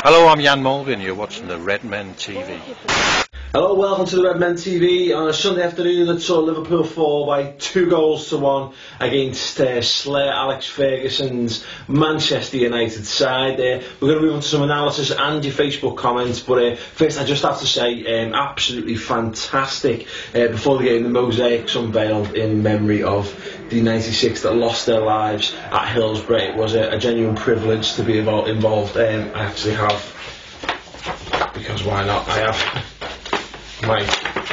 Hello, I'm Jan Mulvin. You're watching the Red Men TV. Hello, welcome to the Red Men TV on a Sunday afternoon that saw Liverpool fall by 2-1 against Slayer Alex Ferguson's Manchester United side. We're going to move on to some analysis and your Facebook comments, but first I just have to say absolutely fantastic. Before the game, the mosaics unveiled in memory of the 96 that lost their lives at Hillsborough. It was a genuine privilege to be involved. I actually have, because why not, I have my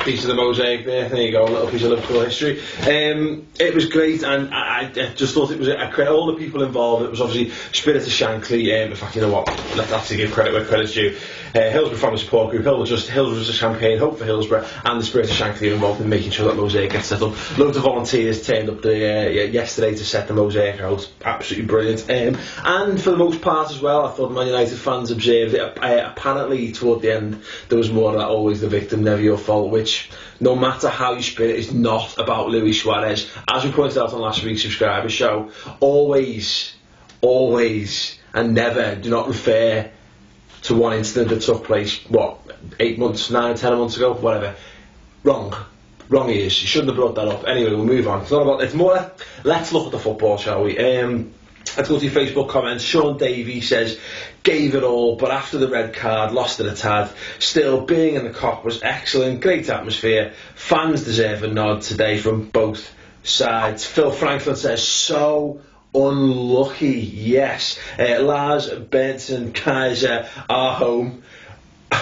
piece of the mosaic there. There you go, a little piece of Liverpool history. It was great, and I just thought it was a credit. All the people involved. It was obviously Spirit of Shankly. In fact, you know what? Let's actually give credit where credit's due. Hillsborough Family Support Group, Hillsborough was a champagne, Hope for Hillsborough, and the Spirit of Shankly are involved in making sure that mosaic gets set up. Loads of volunteers turned up yesterday to set the mosaic out. Absolutely brilliant. And for the most part as well, I thought Man United fans observed it. Apparently, toward the end, there was more of that always the victim, never your fault, which, no matter how you spin it, is not about Luis Suarez. As we pointed out on last week's subscriber show, always, and never do not refer to one incident that took place, 8 months, 9, 10 months ago, whatever. Wrong he is. You shouldn't have brought that up. Anyway, we'll move on. It's more, let's look at the football, shall we? Let's go to your Facebook comments. Sean Davey says, gave it all, but after the red card, lost it a tad. Still, being in the Kop was excellent, great atmosphere. Fans deserve a nod today from both sides. Phil Franklin says, so unlucky, yes. Lars Benson Kaiser, our home,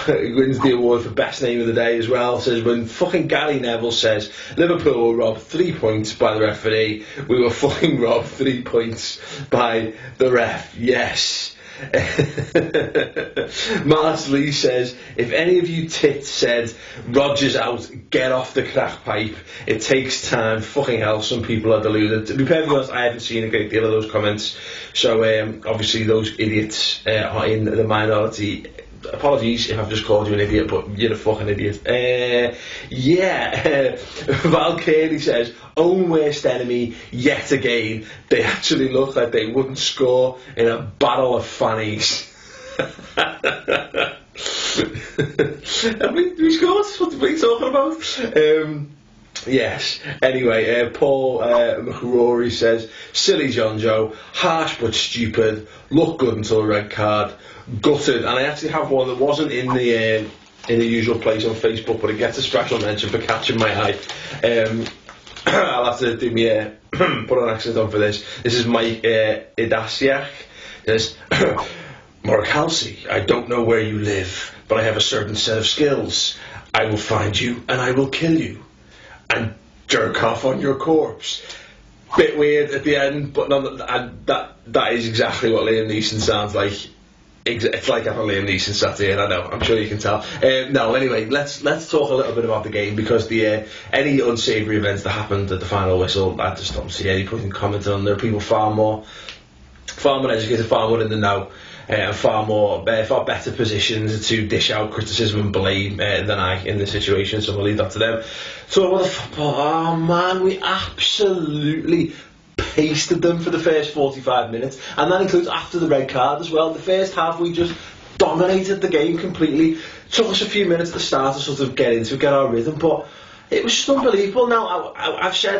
wins the award for best name of the day as well. Says, when fucking Gary Neville says Liverpool were robbed 3 points by the referee, we were fucking robbed 3 points by the ref. Yes. Mars Lee says, if any of you tits said Rodgers out, get off the crack pipe, it takes time. Fucking hell, some people are deluded. To be perfectly honest, I haven't seen a great deal of those comments, so obviously those idiots are in the minority. Apologies if I've just called you an idiot, but you're a fucking idiot. Val Carey says, own worst enemy yet again. They actually look like they wouldn't score in a battle of fannies. Have we scored? What are we talking about? Yes. Anyway, Paul McRory says, silly John Joe, harsh but stupid, looked good until a red card, gutted. And I actually have one that wasn't in the usual place on Facebook, but it gets a special mention for catching my eye. I'll have to do me put an accent on for this. This is Mike Idasiak. Says, Morakhalsi, I don't know where you live, but I have a certain set of skills. I will find you and I will kill you and jerk off on your corpse. Bit weird at the end, but that is exactly what Liam Neeson sounds like. It's like having Liam Neeson sat here, I know, I'm sure you can tell. No, anyway, let's talk a little bit about the game, because the any unsavoury events that happened at the final whistle, I just don't see any point in commenting on. There are people far more educated, far more in the know, and far better positions to dish out criticism and blame than I in this situation, so we'll leave that to them. So about the football, oh man, we absolutely pasted them for the first 45 minutes, and that includes after the red card as well. The first half we just dominated the game completely. Took us a few minutes at the start to sort of get our rhythm, but it was just unbelievable. Now,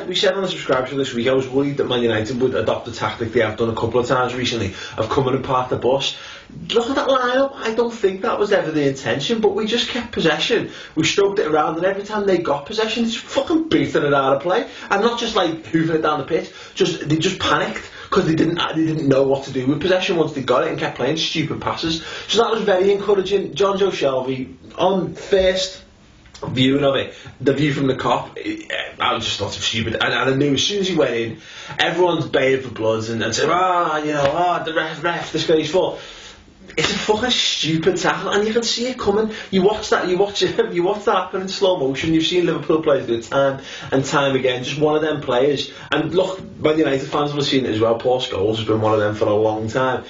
we said on the subscribe show this week, I was worried that Man United would adopt a tactic they have done a couple of times recently, of coming and park the bus. Look at that lineup. I don't think that was ever the intention, but we just kept possession. We stroked it around, and every time they got possession, they just fucking beating it out of play, and not just like hooving it down the pitch. They just panicked because they didn't know what to do with possession once they got it, and kept playing stupid passes. So that was very encouraging. John Joe Shelvey, on first viewing of it, the view from the Kop, I just thought it was stupid, and I knew as soon as he went in, everyone's baying for blood and said, the ref, disgraceful. It's a fucking stupid tackle, and you can see it coming. You watch that happen in slow motion. You've seen Liverpool players do it time and time again. Just one of them players. And look, Man United fans will have seen it as well. Paul Scholes has been one of them for a long time.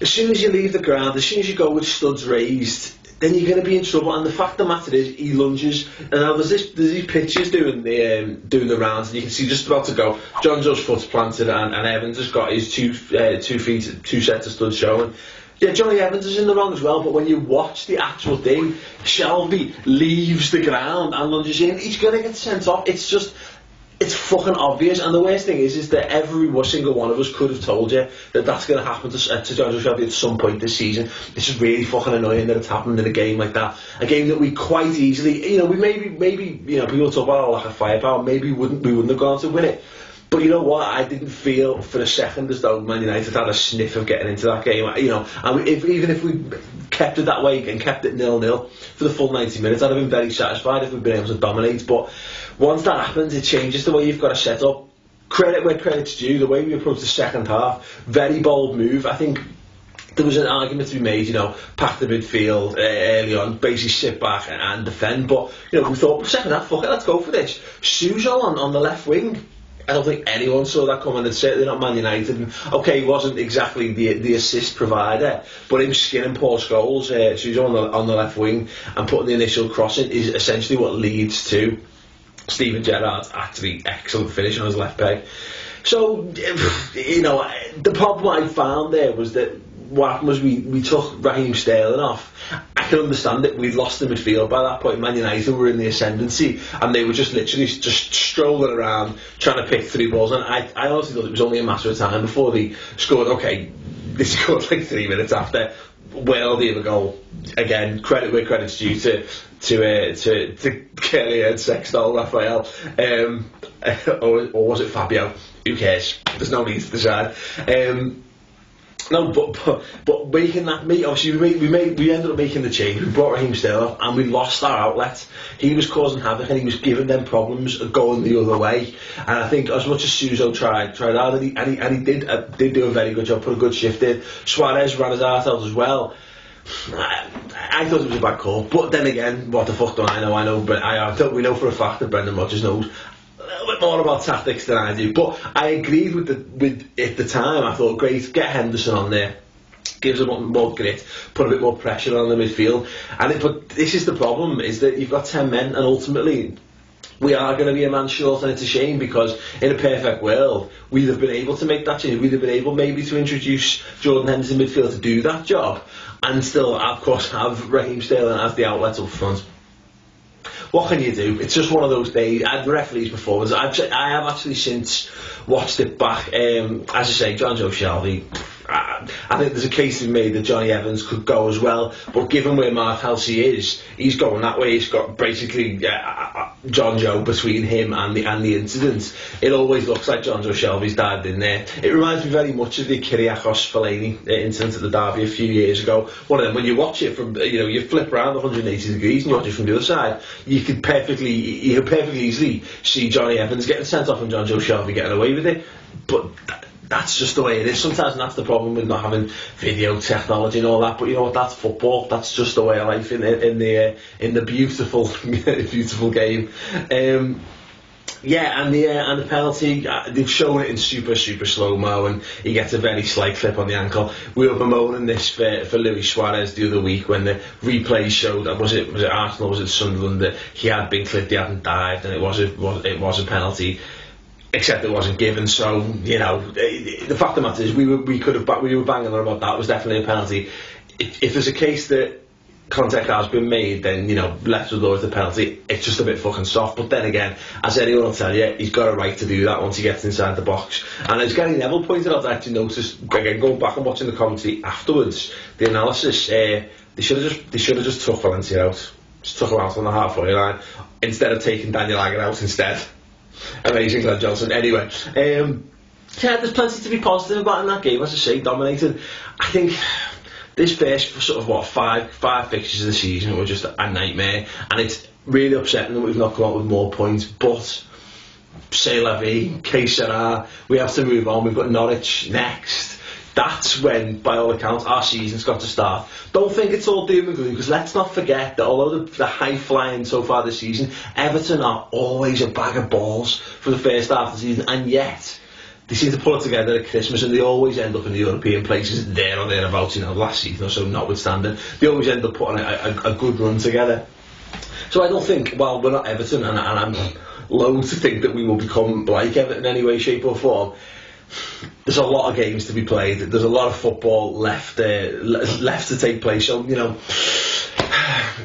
As soon as you leave the ground, as soon as you go with studs raised, then you're going to be in trouble. And the fact of the matter is, he lunges, and now there's these pictures doing the rounds, and you can see just about to go. John Joe's foot's planted, and Evans has got his 2 feet, 2 sets of studs showing. Yeah, Johnny Evans is in the wrong as well, but when you watch the actual thing, Shelvey leaves the ground and lunges in, he's going to get sent off. It's fucking obvious, and the worst thing is that every single one of us could have told you that that's going to happen to Jonjo Shelvey at some point this season. It's just really fucking annoying that it's happened in a game like that. A game that we quite easily, we maybe, people talk about lack of firepower, maybe we wouldn't have gone to win it. But you know what? I didn't feel for a second as though Man United had a sniff of getting into that game. And even if we kept it that way and kept it 0-0 for the full 90 minutes, I'd have been very satisfied if we'd been able to dominate. But once that happens, it changes the way you've got to set up. Credit where credit's due. The way we approached the second half, very bold move. I think there was an argument to be made, pack the midfield early on, basically sit back and defend. But we thought, second half, fuck it, let's go for this. Suso on the left wing. I don't think anyone saw that coming, and certainly not Man United. And okay, he wasn't exactly the assist provider, but him skinning Paul Scholes, Suso on the left wing, and putting the initial cross in is essentially what leads to Steven Gerrard's actually excellent finish on his left peg. So, the problem I found there was that what happened was we took Raheem Sterling off. I can understand it. We'd lost the midfield by that point. Man United were in the ascendancy, and they were just literally just strolling around trying to pick through balls. And I honestly thought it was only a matter of time before they scored. Okay, they scored like 3 minutes after. Well, the other goal again. Credit where credit's due to Kelly and Sextol, Raphael, or was it Fabio? Who cares? There's no need to decide. No, but making that, obviously we ended up making the change. We brought Raheem Sterling off and we lost our outlet. He was causing havoc and he was giving them problems going the other way. And I think as much as Suso tried hard, and he did do a very good job, put a good shift in. Suarez ran his heart out as well. I thought it was a bad call, but then again, what the fuck do I know? But we know for a fact that Brendan Rodgers knows a little bit more about tactics than I do. But I agreed with at the time. I thought, great, get Henderson on there, gives a bit more grit, put a bit more pressure on the midfield. But this is the problem: is that you've got 10 men, and ultimately we are going to be a man short, and it's a shame because in a perfect world we'd have been able to make that change. We'd have been able maybe to introduce Jordan Henderson midfield to do that job, and still, of course, have Raheem Sterling as the outlet up front. What can you do? It's just one of those days. The referee's performance. I have actually since watched it back. As I say, Jonjo Shelvey. I think there's a case to be made that Johnny Evans could go as well, but given where Mark Halsey is, he's going that way. He's got basically Jonjo between him and the incident. It always looks like Jonjo Shelvey's dived in there. It reminds me very much of the Kyriakos Fellaini incident at the Derby a few years ago. One of them, when you watch it from, you flip around 180 degrees and you watch it from the other side, you can perfectly easily see Johnny Evans getting sent off and Jonjo Shelvey getting away with it. But that's just the way it is sometimes, and that's the problem with not having video technology and all that. But you know what? That's football. That's just the way of life in the beautiful beautiful game. And the penalty, they've shown it in super slow-mo, and he gets a very slight clip on the ankle. We were bemoaning this for Luis Suarez the other week when the replay showed that was it Arsenal, was it Sunderland, that he had been clipped, he hadn't dived, and it was a penalty. Except it wasn't given, so the fact of the matter is we were banging on about that. It was definitely a penalty. If there's a case that contact has been made, then let's lower the penalty. It's just a bit fucking soft. But then again, as anyone will tell you, he's got a right to do that once he gets inside the box. And as Gary Neville pointed out, I actually noticed again going back and watching the commentary afterwards, the analysis, they should have just took Valencia out, just took him out on the halfway line instead of taking Daniel Agger out instead. Amazing, Glenn Johnson. Anyway, there's plenty to be positive about in that game. As I say, dominated. I think this first sort of five fixtures of the season were just a nightmare, and it's really upsetting that we've not come out with more points. But c'est la vie, que sera. We have to move on. We've got Norwich next. That's when, by all accounts, our season's got to start. Don't think it's all doom and gloom, because let's not forget that although the high flying so far this season, Everton are always a bag of balls for the first half of the season, and yet they seem to pull it together at Christmas, and they always end up in the European places there or thereabouts. Last season or so notwithstanding, they always end up putting a good run together. So I don't think, well, we're not Everton, and I'm loath to think that we will become like Everton in any way, shape or form. there's a lot of games to be played. There's a lot of football left to take place. So, you know,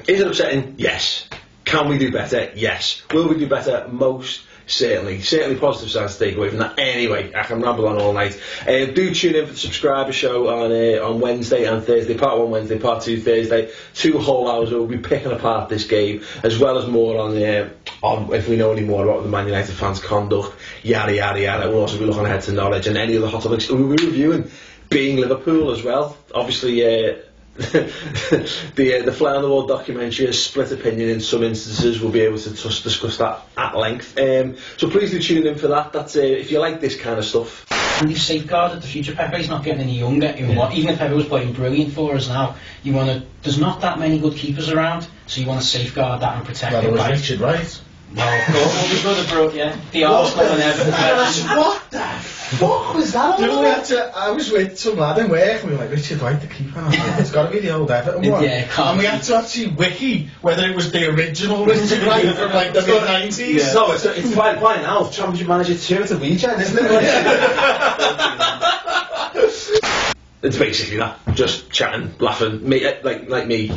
is it upsetting? Yes. Can we do better? Yes. Will we do better? Most certainly. Certainly positive signs to take away from that. Anyway, I can ramble on all night. Do tune in for the subscriber show on Wednesday and Thursday. Part 1 Wednesday, Part 2 Thursday. 2 whole hours where we'll be picking apart this game, as well as more on if we know any more about the Man United fans' conduct, yada yada yada. We'll also be looking ahead to Norwich and any other hot topics. We'll be reviewing being Liverpool as well. Obviously, the Fly on the Wall documentary has split opinion in some instances. We'll be able to discuss that at length. So please do tune in for that. That's if you like this kind of stuff. And you've safeguarded the future. Pepe's not getting any younger. Even if Pepe was playing brilliant for us now, there's not that many good keepers around, so you want to safeguard that and protect Well, it. there was Richard Wright. Well, we could have brought, the Arsenal and Everton. What the fuck was that? I was with some lad in work and we were like, Richard Wright, the keeper. It's got to be the old Everton one. Yeah, and we had to actually wiki whether it was the original Richard Wright from like the mid-90s. Yeah. No, it's by now. Championship Manager 2 at the weekend, isn't it? It's basically that. Just chatting, laughing, like me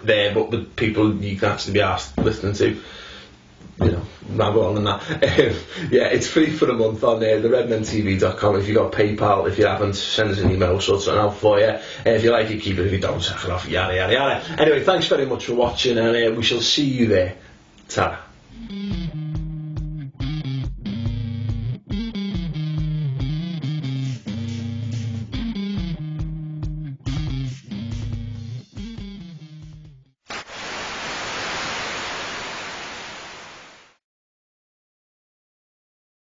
there, but with people you can actually be asked listening to. You know, ramble on and that. Yeah, it's free for a month on theredmentv.com. If you've got PayPal, if you haven't, send us an email, we'll sort something out for you. If you like it, keep it. If you don't, sack it off, yada yada yada. Anyway, thanks very much for watching, and we shall see you there. Ta-ra.